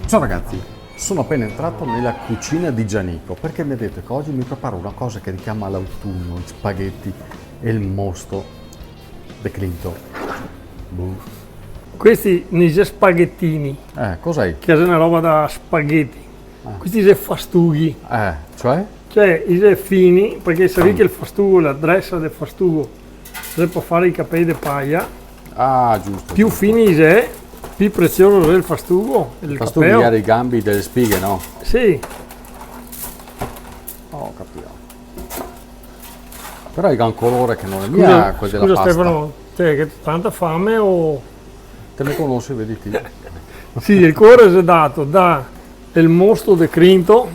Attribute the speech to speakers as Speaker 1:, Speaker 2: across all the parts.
Speaker 1: Ciao ragazzi, sono appena entrato nella cucina di Giannico perché mi ha detto che oggi mi preparo una cosa che richiama l'autunno, gli spaghetti e il mosto declinto.
Speaker 2: Questi non sono spaghettini,
Speaker 1: Cos'hai?
Speaker 2: che è una roba da spaghetti. Questi sono fastughi,
Speaker 1: Cioè?
Speaker 2: cioè sono fini, perché sai che il fastugo, la dressa del fastugo, si può fare i capelli di paglia,
Speaker 1: Ah, giusto.
Speaker 2: più fini è, più prezioso è il fastugo, il
Speaker 1: Fastughi
Speaker 2: capello.
Speaker 1: ha dei gambi, delle spighe, no?
Speaker 2: Sì,
Speaker 1: Oh, capiamo. Però hai un colore che non è mia, quello della
Speaker 2: scusa
Speaker 1: pasta.
Speaker 2: Stefano, te che hai tanta fame o...
Speaker 1: Te ne conosci, vedi te.
Speaker 2: Sì, il colore è dato da il mosto de crinto,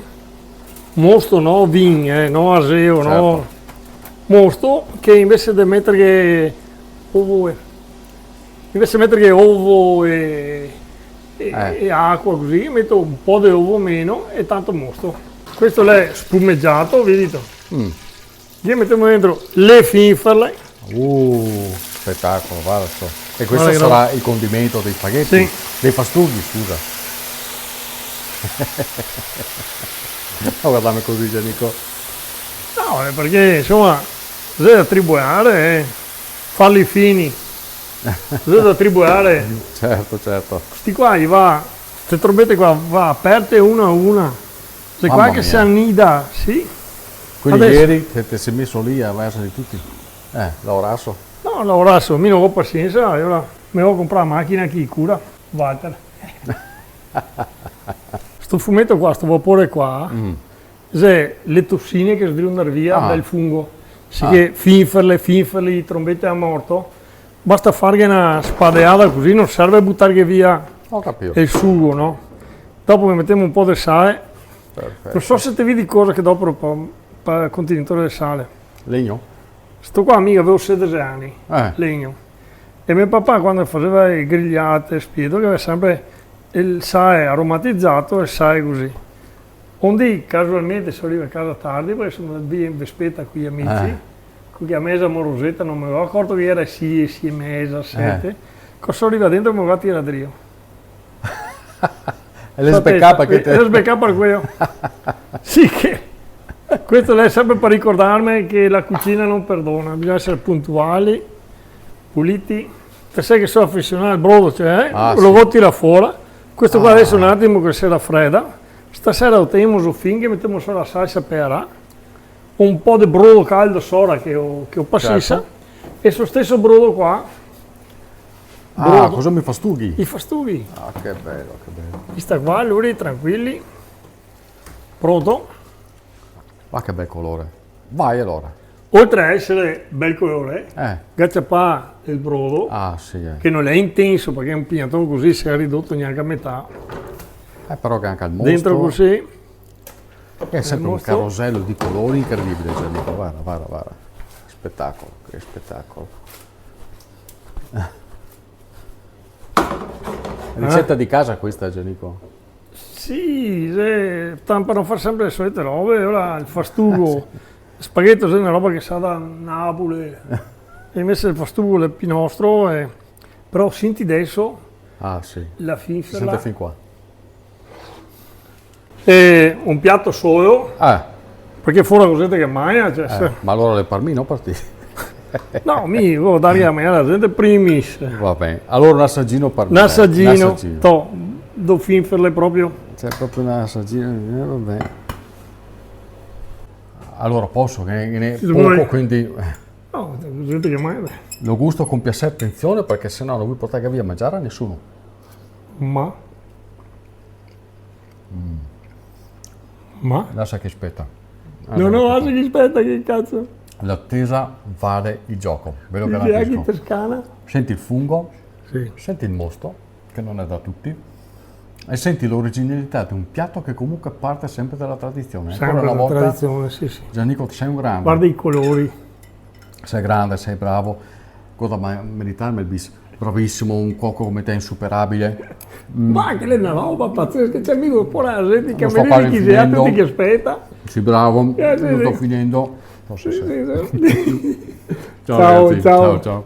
Speaker 2: mosto no vin, no aseo,
Speaker 1: Certo.
Speaker 2: no mosto, che invece di mettere ovo, e acqua così, metto un po' di ovo meno e tanto mosto. Questo è spumeggiato, vedi tu? Io mettiamo dentro le finferle,
Speaker 1: Spettacolo, guarda sto. E questo
Speaker 2: Guarda che
Speaker 1: sarà il condimento dei spaghetti?
Speaker 2: Sì.
Speaker 1: Dei fastughi, scusa. Oh, guardami così, Giannico.
Speaker 2: no, perché insomma, bisogna attribuire, farli fini, bisogna attribuire.
Speaker 1: Certo, certo.
Speaker 2: Questi qua gli va, queste trombette qua va aperte una a una. Se
Speaker 1: Mamma
Speaker 2: qua che
Speaker 1: mia.
Speaker 2: si annida, sì.
Speaker 1: Quindi
Speaker 2: Adesso-
Speaker 1: ieri ti sei messo lì a versa di tutti? Lavorasso.
Speaker 2: No, lavorasso, mi non ho pazienza, e ora mi devo comprare la macchina chi cura, Walter. Sto fumetto qua, sto vapore qua, se le tossine che si devono andare via dal fungo, sì che finferle, trombette a morto, basta fargli una spadeata così, non serve buttare via
Speaker 1: Ho capito.
Speaker 2: il sugo, no? Dopo mi mettiamo un po' di sale,
Speaker 1: Perfetto.
Speaker 2: non so se ti vedi cosa che dopo per contenitore del sale.
Speaker 1: Legno?
Speaker 2: Sto qua mica avevo 16 anni, legno. E mio papà quando faceva le grigliate, spiedo, che aveva sempre il sale aromatizzato e il sale così. Un dì casualmente sono arrivato a casa tardi perché sono andato via in Vespetta con gli amici, con chi a mesa morosetta, non mi avevo accorto che era 6 e mezza, 7. Cosa sono arrivato dentro e mi avevo tirato io.
Speaker 1: E le SBK che
Speaker 2: Le SBK per quello. Sì che... Questo è sempre per ricordarmi che la cucina non perdona, bisogna essere puntuali, puliti. Te sai che sono affezionato al brodo, cioè, lo
Speaker 1: sì.
Speaker 2: tira fuori. Questo qua adesso un attimo che si raffredda. Stasera lo teniamo su finché mettiamo solo la salsa per un po' di brodo caldo sopra che ho passissa.
Speaker 1: Certo.
Speaker 2: E sul stesso brodo qua,
Speaker 1: cosa mi fastughi?
Speaker 2: i fastughi.
Speaker 1: Ah, che bello, che bello.
Speaker 2: Qui sta qua, lui tranquilli, pronto.
Speaker 1: Ma che bel colore. Vai allora.
Speaker 2: Oltre a essere bel colore, gacciapà il brodo,
Speaker 1: Sì.
Speaker 2: che non è intenso perché è un pignatone così si è ridotto neanche a metà.
Speaker 1: Però che anche il mostro.
Speaker 2: Dentro così,
Speaker 1: È sempre un
Speaker 2: mostro.
Speaker 1: carosello di colori incredibile, Giannico. Guarda. Spettacolo, che spettacolo. Ricetta di casa questa, Giannico?
Speaker 2: sì, tanto per non fare sempre le solite robe, ora il fastugo, spaghetto è una roba che sa da Napoli, e invece il fastugo è più nostro, però senti adesso
Speaker 1: Sì.
Speaker 2: la
Speaker 1: Si sente
Speaker 2: finferla,
Speaker 1: fin qua.
Speaker 2: e un piatto solo, perché fuori così che mangia, cioè,
Speaker 1: Ma allora le parmino partì.
Speaker 2: no, mi devo dare a me la gente primis.
Speaker 1: Va bene. Allora un assaggino parmino.
Speaker 2: Un assaggino, do finferle proprio.
Speaker 1: C'è proprio un assaggino, va bene. Allora posso, che ne è
Speaker 2: Sì,
Speaker 1: poco,
Speaker 2: vuoi.
Speaker 1: quindi
Speaker 2: No, gente che mangia.
Speaker 1: lo gusto con piacere e attenzione perché sennò non vuoi portare via a mangiare a nessuno.
Speaker 2: Ma?
Speaker 1: Lascia che aspetta.
Speaker 2: Non ho altro che aspetta, che cazzo?
Speaker 1: L'attesa vale il gioco, ve lo
Speaker 2: Dici anche in
Speaker 1: garantisco.
Speaker 2: Toscana?
Speaker 1: Senti il fungo,
Speaker 2: Sì.
Speaker 1: senti il mosto, che non è da tutti, e senti l'originalità di un piatto che comunque parte sempre dalla tradizione. Ancora
Speaker 2: Sempre
Speaker 1: una
Speaker 2: la
Speaker 1: volta,
Speaker 2: tradizione, sì, sì.
Speaker 1: Giannico, sei un grande.
Speaker 2: Guarda i colori.
Speaker 1: Sei grande, sei bravo. Cosa meritarmi il bis? Bravissimo, un cuoco come te insuperabile.
Speaker 2: Ma anche lei è una roba pazzesca, c'è amico, poi la gente che
Speaker 1: Lo sto
Speaker 2: mi
Speaker 1: quasi
Speaker 2: dice chi sia,
Speaker 1: finendo.
Speaker 2: tutti che aspetta.
Speaker 1: Sei bravo,
Speaker 2: Sì,
Speaker 1: lo sto
Speaker 2: sì.
Speaker 1: finendo.
Speaker 2: Sì, sì, sì.
Speaker 1: Ciao,
Speaker 2: Ciao,
Speaker 1: ragazzi.
Speaker 2: ciao.
Speaker 1: Ciao.